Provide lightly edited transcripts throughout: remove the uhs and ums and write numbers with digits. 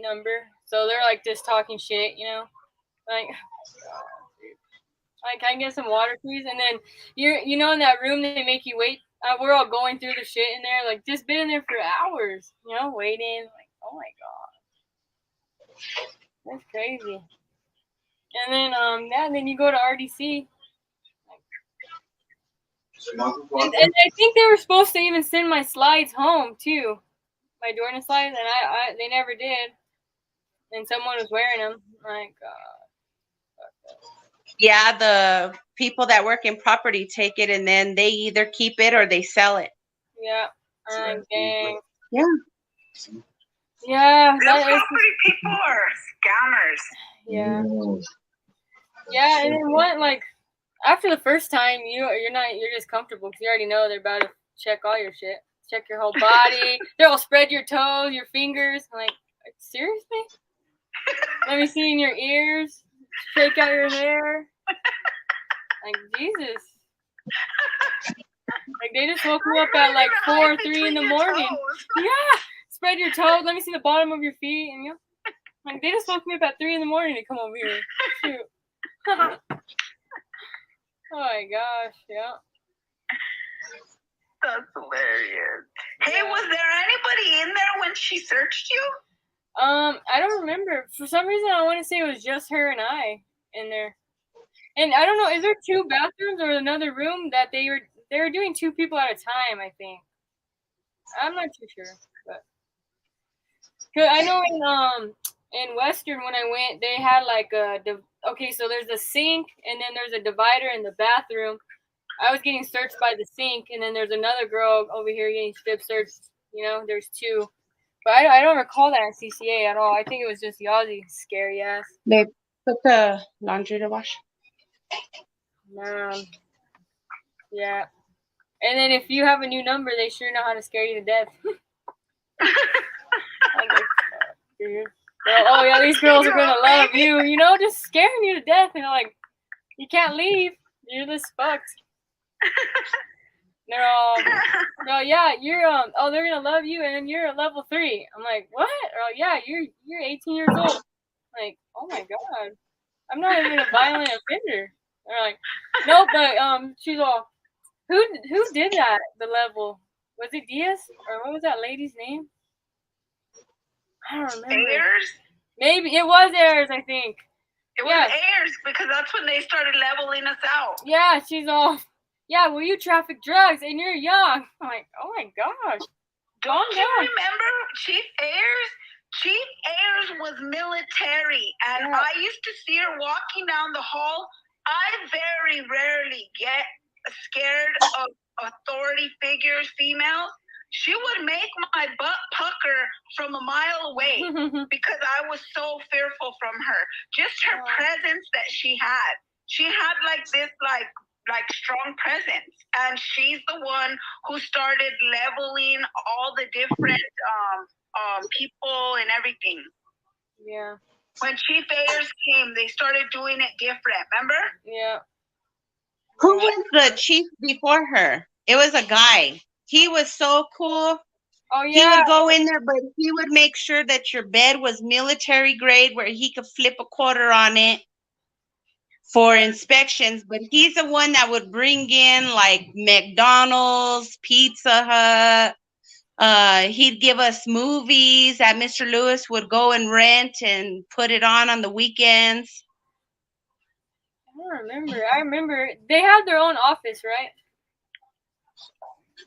number. So they're like just talking shit, you know? Like, can I get some water, please? And then you know, in that room they make you wait. We're all going through the shit in there, like just been in there for hours, you know, waiting. Like, oh my god, that's crazy. And then then you go to RDC. And I think they were supposed to even send my slides home too, my Jordan slides, and they never did. And someone was wearing them. Like, yeah, the people that work in property take it, and then they either keep it or they sell it. Yeah. Dang. Yeah. Yeah. Those property people are scammers. Yeah. Yeah, and then what? Like, after the first time, you're just comfortable because you already know they're about to check all your shit, check your whole body. They'll spread your toes, your fingers. I'm like, seriously? Let me see in your ears. Shake out your hair. Like, Jesus. Like, they just woke me up at like 4 or 3 in the morning. Yeah. Spread your toes. Let me see the bottom of your feet. And like, they just woke me up at 3 in the morning to come over here. Shoot. Oh my gosh, yeah. That's hilarious. Hey, was there anybody in there when she searched you? I don't remember. For some reason, I want to say it was just her and I in there. And I don't know, is there 2 bathrooms or another room that they were doing 2 people at a time, I think. I'm not too sure, but cause I know in Western when I went, they had like so there's a sink and then there's a divider in the bathroom. I was getting searched by the sink, and then there's another girl over here getting strip searched. You know, there's 2. But I don't recall that in CCA at all. I think it was just Yazzie, scary ass. They put the laundry to wash. Yeah. And then if you have a new number, they sure know how to scare you to death. Oh yeah, these girls are gonna love you. You know, just scaring you to death. And like, you can't leave. You're just fucked. They're all, no, yeah, you're they're gonna love you, and you're a level 3. I'm like, what? Oh yeah, you're 18 years old. I'm like, oh my god, I'm not even a violent offender. They're like, no, but she's all, who did that? The level, was it Diaz or what was that lady's name? I don't remember. Ayers? Maybe it was Ayers, I think. It was Ayers because that's when they started leveling us out. Yeah, she's all. Yeah, well, you traffic drugs and you're young. I'm like, oh my gosh. Don't you remember Chief Ayers? Chief Ayers was military, and I used to see her walking down the hall. I very rarely get scared of authority figures, females. She would make my butt pucker from a mile away because I was so fearful from her. Just her presence that she had. She had like this like strong presence, and she's the one who started leveling all the different people and everything. Yeah. When Chief Ayers came, they started doing it different. Remember? Yeah. Who was the chief before her? It was a guy. He was so cool. Oh yeah. He would go in there, but he would make sure that your bed was military grade, where he could flip a quarter on it for inspections. But he's the one that would bring in like McDonald's, Pizza Hut. He'd give us movies that Mr. Lewis would go and rent and put it on the weekends. I don't remember. I remember they had their own office, right?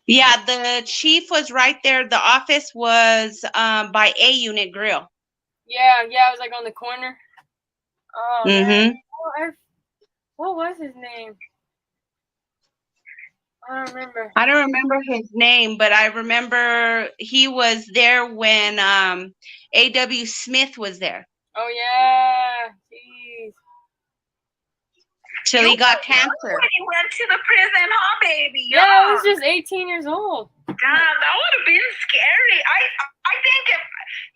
Yeah, the chief was right there. The office was by A Unit Grill. Yeah, it was like on the corner. Oh, man. What was his name? I don't remember. I don't remember his name, but I remember he was there when A.W. Smith was there. Oh, yeah. Jeez. Till he got cancer. He went to the prison, huh, baby? Yeah, I was just 18 years old. Damn, that would have been scary. I think if,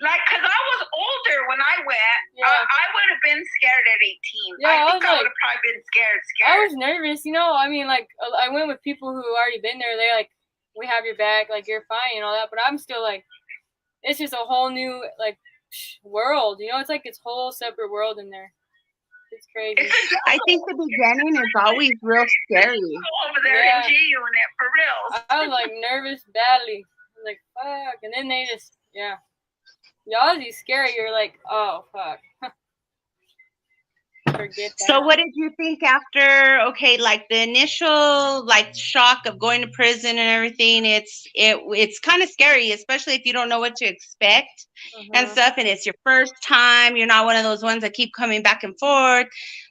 like, because I was older when I went, I would have been scared at 18. Yeah, I think I would have probably been scared. I was nervous, you know. I mean, like, I went with people who already been there. They like, we have your back, like, you're fine and all that. But I'm still like, it's just a whole new, like, world. You know, it's like its whole separate world in there. It's crazy. I think the beginning is always real scary. Over there in G Unit, for real. I was like nervous badly. I was like, fuck. And then they just, Yazzy's scary. You're like, oh, fuck. Forget that. So what did you think after, okay, like the initial like shock of going to prison and everything? It's kind of scary, especially if you don't know what to expect and stuff, and it's your first time. You're not one of those ones that keep coming back and forth.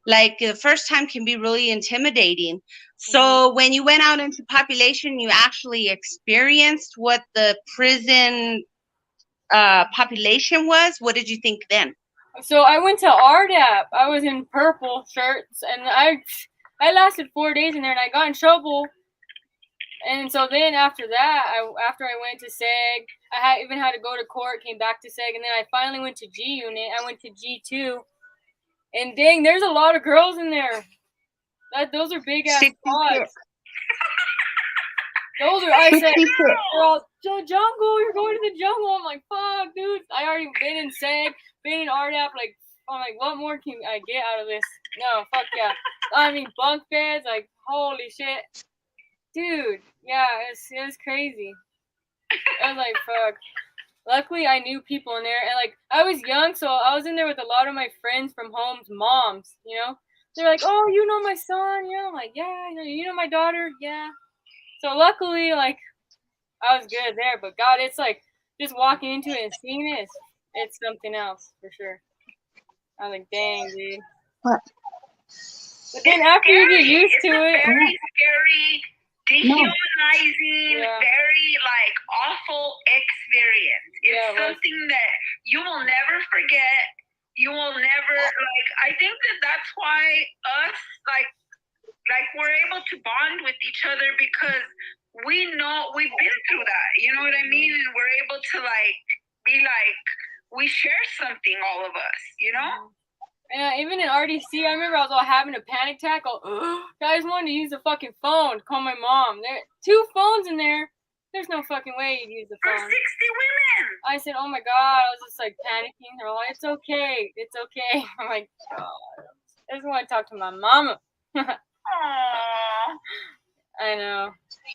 Like the first time can be really intimidating. So when you went out into population, you actually experienced what the prison population was. What did you think then? So I went to RDAP. I was in purple shirts, and I lasted 4 days in there, and I got in trouble. And so then after that, after I went to SEG, I even had to go to court, came back to SEG, and then I finally went to G Unit. I went to G2, and dang, there's a lot of girls in there. Those are big ass squads. Those are, I said, girl, jungle, you're going to the jungle. I'm like, fuck, dude. I already been in SEG, been in RDAP. Like, I'm like, what more can I get out of this? No, fuck yeah. I mean, bunk beds, like, holy shit. Dude, yeah, it was crazy. I was like, fuck. Luckily, I knew people in there. And, like, I was young, so I was in there with a lot of my friends from home's moms, you know? They're like, oh, you know my son? Yeah. I'm like, yeah, you know my daughter? Yeah. So luckily, like, I was good there, but God, it's like just walking into it and seeing it, it's something else for sure. I was like, dang, dude. What? But then after you get used to it, very scary, dehumanizing, very like awful experience. It's something that you will never forget. You will never like. I think that's why us like we're able to bond with each other because we know we've been through that. You know what I mean? And we're able to like be like we share something, all of us. You know? And even in RDC, I remember I was all having a panic attack. Guys wanted to use the fucking phone to call my mom. There 2 phones in there. There's no fucking way you'd use the phone. For 60 women. I said, oh my God. I was just like panicking. They're like, it's okay. It's okay. I'm like, God. I just want to talk to my mama. I know.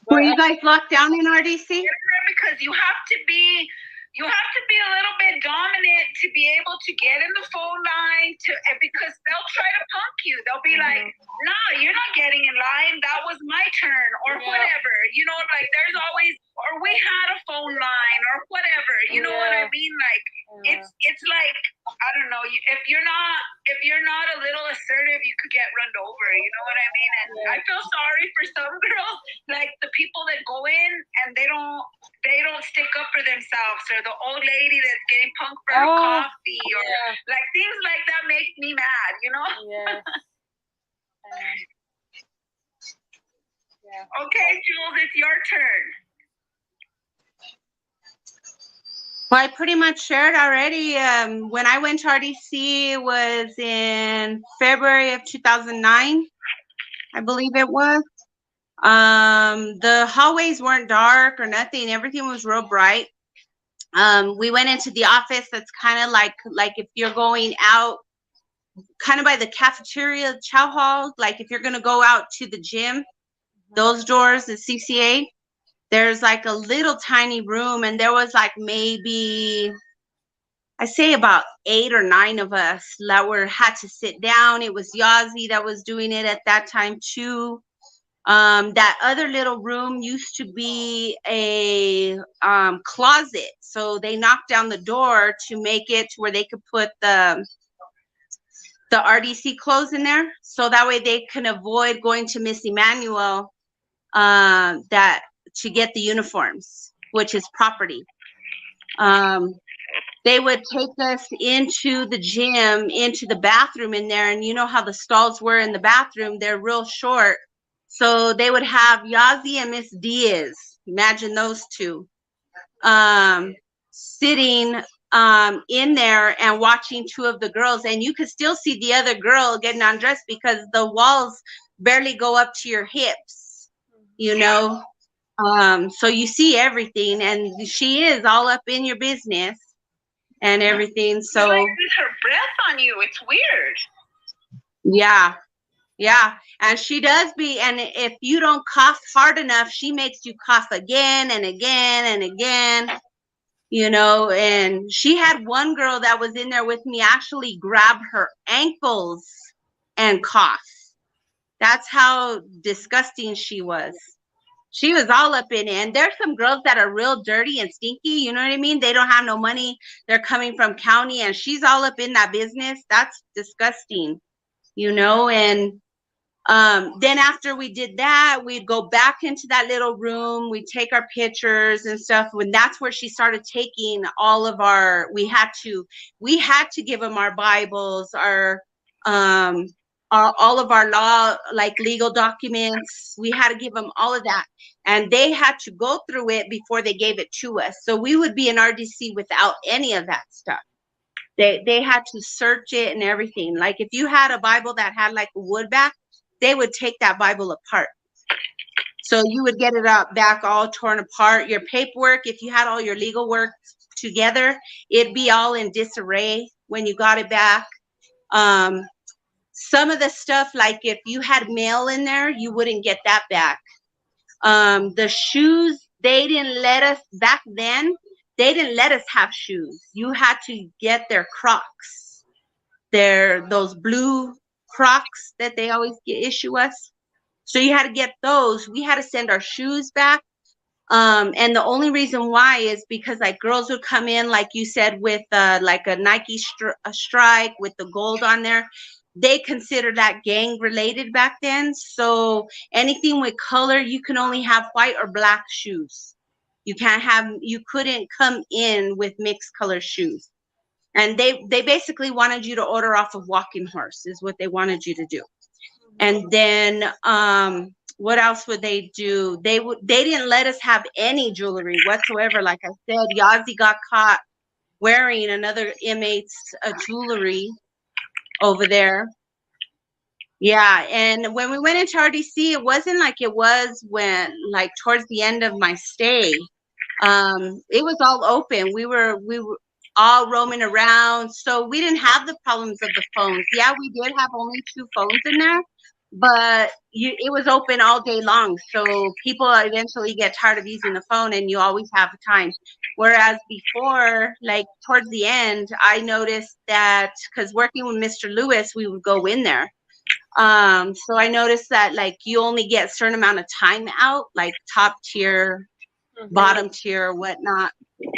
Were you guys locked down in RDC? Because you have to be a little bit dominant to be able to get in the phone line because they'll try to punk you. They'll be like, no, you're not getting in line. That was my turn or whatever. You know, like there's always, or we had a phone line or whatever. You know what I mean? Like it's like, I don't know. If you're not a little assertive, you could get run over. You know what I mean? And I feel sorry for some girls, like the people that go in and they don't stick up for themselves, or the old lady that's getting punked for her coffee, or like things like that make me mad. You know? Okay, Jules, it's your turn. Well, I pretty much shared already. When I went to RDC, it was in February of 2009, I believe it was. The hallways weren't dark or nothing. Everything was real bright. We went into the office that's kind of like if you're going out kind of by the cafeteria chow hall, like if you're going to go out to the gym, those doors, the CCA, there's like a little tiny room, and there was like maybe, I say about 8 or 9 of us that had to sit down. It was Yazzie that was doing it at that time too. That other little room used to be a closet, so they knocked down the door to make it to where they could put the RDC clothes in there, so that way they can avoid going to Miss Emmanuel to get the uniforms, which is property. They would take us into the gym, into the bathroom in there, and you know how the stalls were in the bathroom, they're real short. So they would have Yazzie and Miss Diaz, imagine those two, sitting in there and watching 2 of the girls. And you could still see the other girl getting undressed because the walls barely go up to your hips, you know. So you see everything, and she is all up in your business. and everything. So like her breath on you. It's weird. Yeah. And she does and if you don't cough hard enough, she makes you cough again and again and again, and she had one girl that was in there with me actually grab her ankles and cough. That's how disgusting she was. She was all up in it. And there's some girls that are real dirty and stinky, you know what I mean? They don't have no money. They're coming from county and she's all up in that business. That's disgusting, and then after we did that, we'd go back into that little room. We'd take our pictures and stuff. When that's where she started taking all of we had to give them our Bibles, all of our law, like legal documents. We had to give them all of that. And they had to go through it before they gave it to us. So we would be in RDC without any of that stuff. They had to search it and everything. Like if you had a Bible that had like a wood back, they would take that Bible apart. So you would get it back all torn apart. Your paperwork, if you had all your legal work together, it'd be all in disarray when you got it back. Some of the stuff, like if you had mail in there, you wouldn't get that back. The shoes, they didn't let us back then. They didn't let us have shoes. You had to get their Crocs. Those blue Crocs that they always issue us. So you had to get those. We had to send our shoes back. And the only reason why is because like girls would come in, like you said, with like a Nike strike with the gold on there. They consider that gang related back then. So anything with color, you can only have white or black shoes. You couldn't come in with mixed color shoes. And they basically wanted you to order off of Walking Horse is what they wanted you to do. And then what else would they do? They didn't let us have any jewelry whatsoever. Like I said, Yazi got caught wearing another inmate's jewelry over there. Yeah, and when we went into RDC, it wasn't like it was when, like, towards the end of my stay. It was all open. We were all roaming around, so we didn't have the problems of the phones. Yeah, we did have only 2 phones in there, but it was open all day long. So people eventually get tired of using the phone, and you always have time. Whereas before, like towards the end, I noticed that because working with Mr. Lewis, we would go in there. So I noticed that like you only get a certain amount of time out, like top tier, bottom tier, or whatnot.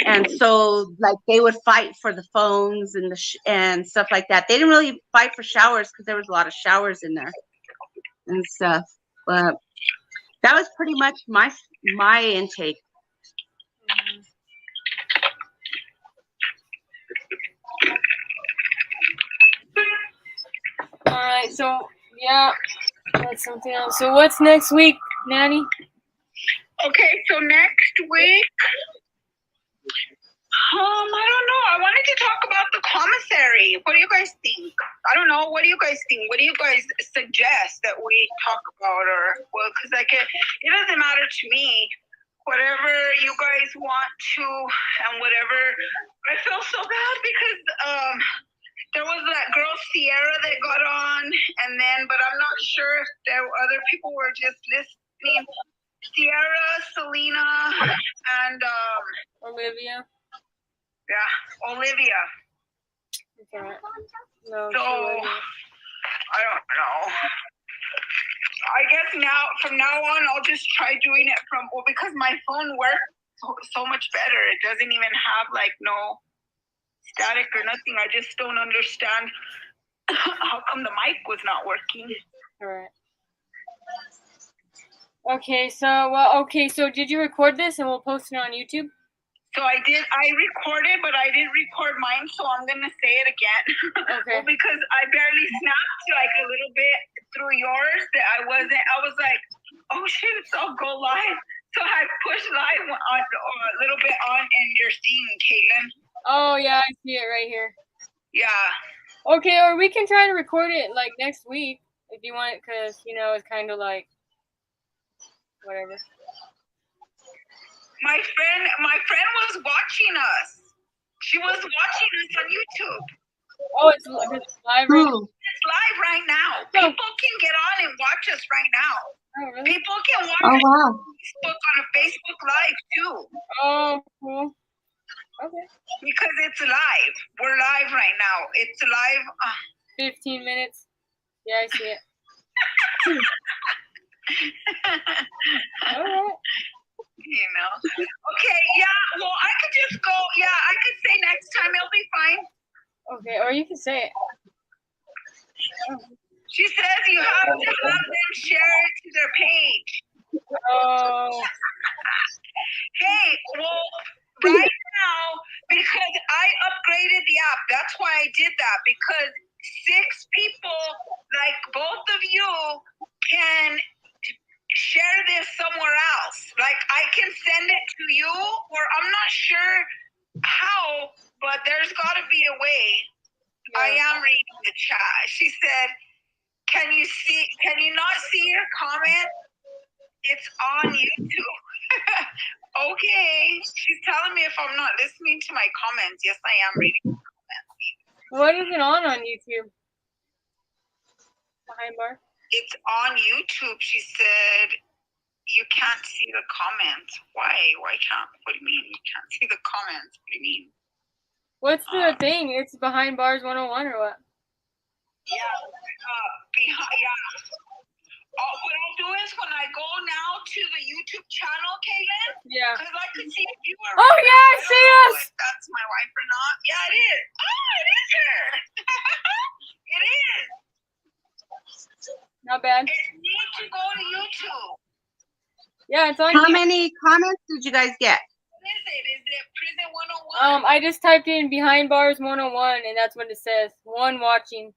And so like they would fight for the phones and and stuff like that. They didn't really fight for showers because there was a lot of showers in there and stuff. But that was pretty much my intake. All right, so yeah, that's something else. So what's next week, Nanny? Okay, so next week, I don't know. I wanted to talk about the commissary. What do you guys think? I don't know. What do you guys think? What do you guys suggest that we talk about? Because like it doesn't matter to me. Whatever you guys want to, and whatever. I feel so bad because there was that girl Sierra that got on, but I'm not sure if there were other people were just listening. Sierra, Selena, and Olivia. Yeah, Olivia. Okay. No, so I don't know. I guess from now on, I'll just try doing it because my phone works so much better. It doesn't even have like no static or nothing. I just don't understand how come the mic was not working. All right. Okay, so did you record this and we'll post it on YouTube? So I did. I recorded, but I didn't record mine, so I'm gonna say it again. Okay. Well, because I barely snapped like a little bit through yours. I was like, oh shit, I'll go live. So I pushed live on a little bit in your thing, Caitlin. Oh yeah, I see it right here. Yeah. Okay, or we can try to record it like next week if you want, because it's kind of like whatever. My friend was watching us. She was watching us on YouTube. Oh, it's live right now. It's live right now. People can get on and watch us right now. Oh, really? People can watch Oh us wow. on a Facebook Live too. Oh, cool. Okay. Because it's live. We're live right now. It's live. 15 minutes. Yeah, I see it. All right. You know. Okay, yeah. Well, I could just go. Yeah, I could say next time it'll be fine. Okay, or you can say it. She says you have to have them share it to their page. Oh. Hey, well, right now, because I upgraded the app, that's why I did that, because 6 people, like both of you, can share this somewhere else. Like, I can send it to you, or I'm not sure how, but there's got to be a way. Yeah. I am reading the chat. She said, can you not see your comment? It's on YouTube. Okay. She's telling me if I'm not listening to my comments. Yes, I am reading comments. What is it on YouTube? Behind bar? It's on YouTube. She said you can't see the comments. Why? Why can't? What do you mean you can't see the comments? What do you mean? What's the thing? It's Behind Bars 101 or what? Yeah. What I'll do is when I go now to the YouTube channel, Kaylin. Yeah. Because I could see a viewer. Oh yeah, I see us. If that's my wife or not. Yeah, it is. Oh, it is her. It is. Not bad. It needs to go to YouTube. Yeah, it's on How YouTube. many comments did you guys get? What is it? Is it Prison 101? I just typed in Behind Bars 101 and that's what it says. One watching.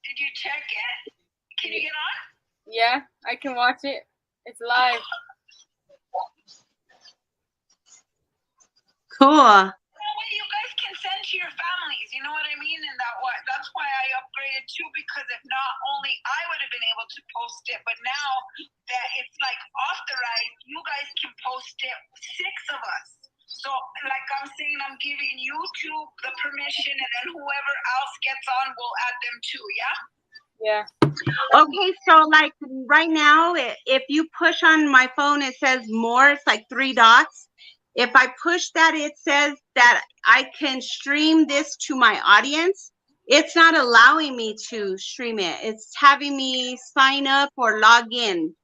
Did you check it? Can you get on? Yeah, I can watch it. It's live. Cool. Well, you guys can send to your families, you know what I mean? And that's why I upgraded too, because if not, only I would have been able to post it. But now that it's like authorized, you guys can post it, 6 of us. So like I'm saying, I'm giving YouTube the permission, and then whoever else gets on, we'll add them too, yeah? Yeah. Okay, so like right now, if you push on my phone, it says more. It's like 3 dots. If I push that, it says that I can stream this to my audience. It's not allowing me to stream it. It's having me sign up or log in.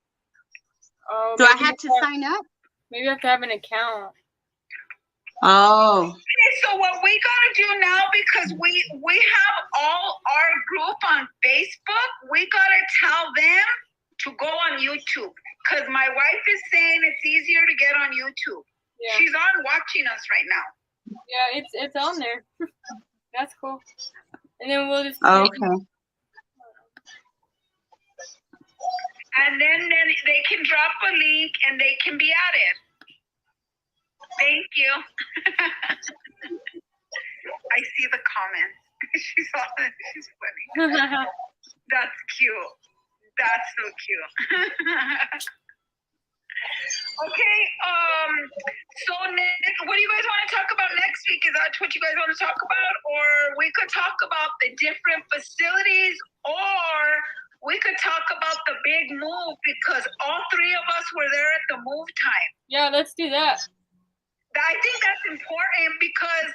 Oh, Do I have to sign up? Maybe you have to have an account. Oh. Okay, so what we gotta do now, because we have all our group on Facebook, we gotta tell them to go on YouTube. Because my wife is saying it's easier to get on YouTube. Yeah. She's on watching us right now. Yeah, it's on there. That's cool. And then we'll just Okay. And then they can drop a link and they can be added. Thank you. I see the comments. She's funny. That's cute. That's so cute. Okay, so Nick, what do you guys want to talk about next week? Is that what you guys want to talk about? Or we could talk about the different facilities, or we could talk about the big move, because all 3 of us were there at the move time. Yeah, let's do that. I think that's important, because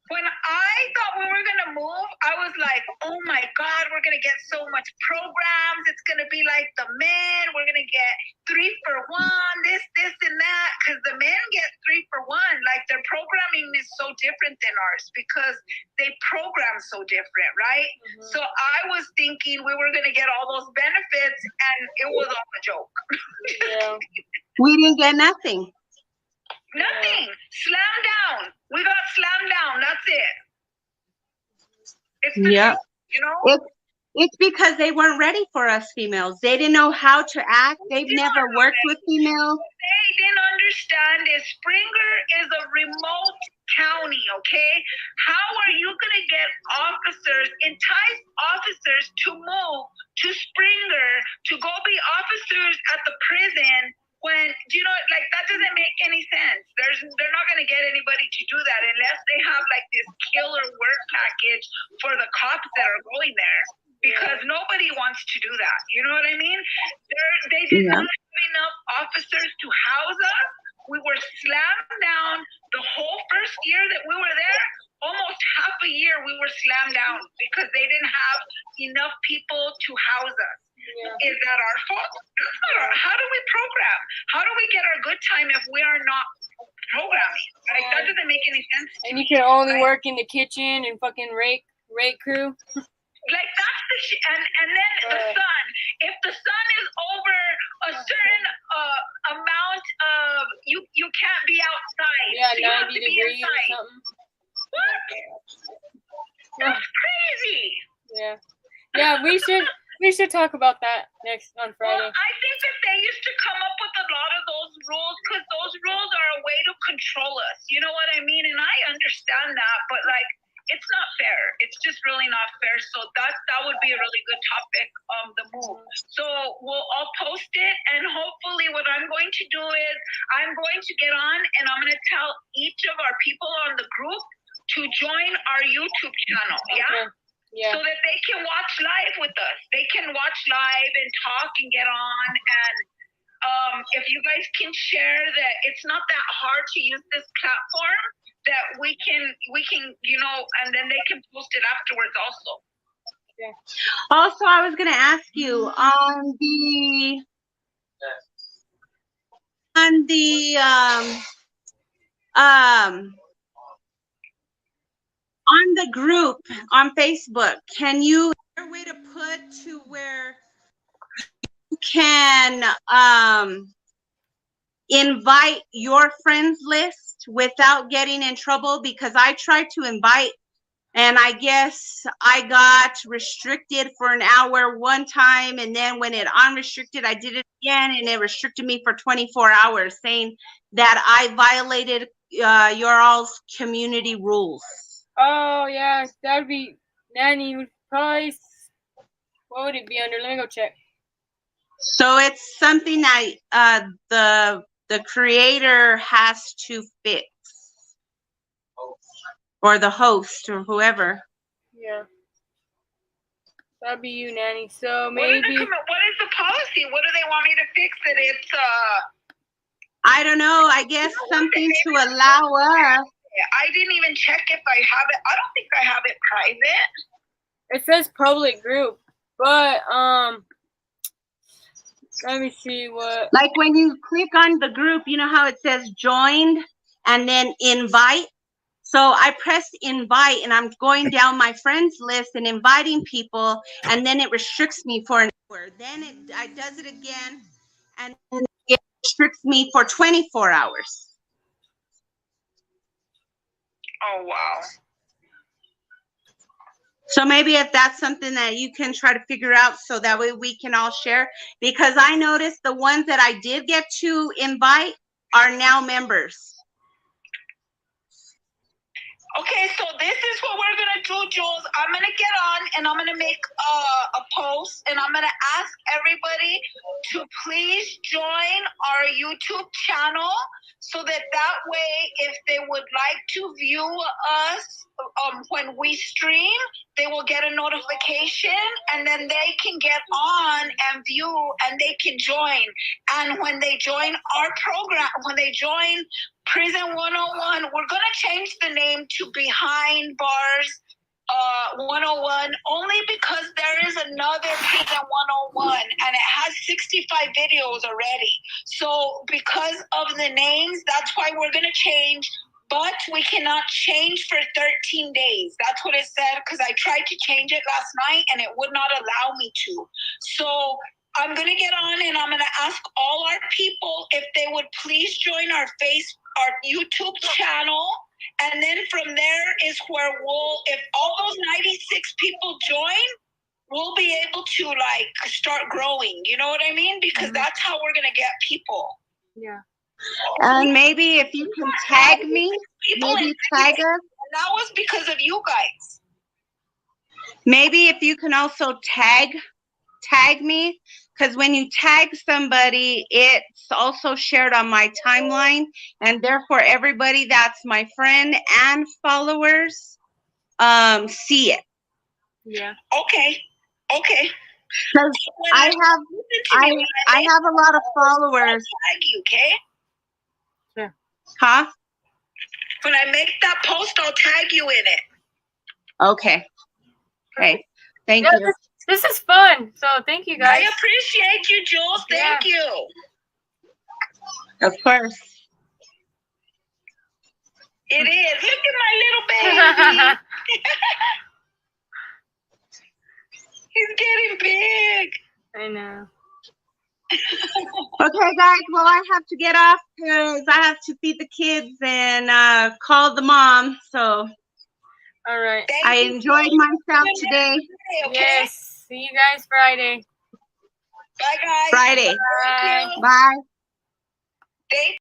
when I thought we were going to move, I was like, oh my God, we're going to get so much programs. It's going to be like the men. We're going to get 3 for 1, this, and that. Because the men get 3 for 1. Like, their programming is so different than ours, because they program so different, right? Mm-hmm. So I was thinking we were going to get all those benefits, and it was all a joke. Yeah. We didn't get nothing. Nothing. Slam down. We got slammed down. That's it. It's the truth, you know? It's because they weren't ready for us females. They didn't know how to act. They've never worked with females. What they didn't understand is Springer is a remote county, okay? How are you going to get entice officers to move to Springer to go be officers at the prison when like that doesn't make any sense. They're not going to get anybody to do that unless they have like this killer work package for the cops that are going there, because nobody wants to do that. You know what I mean? They did not have enough officers to house us. We were slammed down the whole first year that we were there. Almost half a year we were slammed down because they didn't have enough people to house us. Is that our fault? How do we program? How do we get our good time if we are not programming? Like that doesn't make any sense. And you can only work in the kitchen and fucking rake crew. Like that's the shit. And then the sun. If the sun is over a certain amount of, you can't be outside. Yeah, so you have 90 to be degrees or inside. something. What? That's crazy. Yeah, we should talk about that next on Friday. Well, I think that they used to come up with a lot of those rules because those rules are a way to control us. You know what I mean? And I understand that, but like, it's not fair. It's just really not fair. So that would be a really good topic, the move. So I'll post it, and hopefully what I'm going to do is I'm going to get on and I'm going to tell each of our people on the group to join our YouTube channel. Yeah? Yeah. So that they can watch live with us. They can watch live and talk and get on. And if you guys can share that it's not that hard to use this platform, that we can, and then they can post it afterwards also. Yeah. Also, I was going to ask you on the group on Facebook, can you, is there a way to put to where you can invite your friends list without getting in trouble? Because I tried to invite, and I guess I got restricted for an hour one time, and then when it unrestricted, I did it again, and it restricted me for 24 hours, saying that I violated your all's community rules. Oh yeah, that would be Nanny would probably. What would it be under? Let me go check. So it's something that the creator has to fix, or the host, or whoever. Yeah, that'd be you, Nanny. So maybe. What is the policy? What do they want me to fix? That it's I don't know. I guess something to allow us. I didn't even check if I have it. I don't think I have it private. It says public group, but let me see what. Like when you click on the group, you know how it says joined and then invite? So I pressed invite, and I'm going down my friends list and inviting people, and then it restricts me for an hour. Then it does it again, and it restricts me for 24 hours. Oh, wow. So maybe if that's something that you can try to figure out, so that way we can all share. Because I noticed the ones that I did get to invite are now members. Okay, so this is what we're going to do, Jules. I'm going to get on and I'm going to make a post, and I'm going to ask everybody to please join our YouTube channel, so that way, if they would like to view us when we stream, they will get a notification, and then they can get on and view, and they can join. And when they join our program, when they join Prison 101, we're going to change the name to Behind Bars 101, only because there is another Prison 101, and it has 65 videos already. So because of the names, that's why we're going to change, but we cannot change for 13 days. That's what it said, because I tried to change it last night and it would not allow me to. So I'm going to get on and I'm going to ask all our people if they would please join our YouTube channel. And then from there is where if all those 96 people join, we'll be able to start growing. You know what I mean? Because that's how we're going to get people. Yeah. And maybe if you can tag me, maybe tag us. And that was because of you guys. Maybe if you can also tag me, because when you tag somebody, it's also shared on my timeline, and therefore everybody that's my friend and followers see it. Yeah. Okay. Okay. Because I have a lot of followers. Tag you, okay? Sure. Huh? When I make that post, I'll tag you in it. Okay. Okay. Thank Yeah, you. this is fun. So thank you guys. I appreciate you, Jules. Thank you. Of course. It is. Look at my little baby. He's getting big. I know. Okay, guys. Well, I have to get off because I have to feed the kids and call the mom. So All right. I enjoyed myself today. Okay? Yes. See you guys Friday. Bye, guys. Friday. Bye. Bye. Thank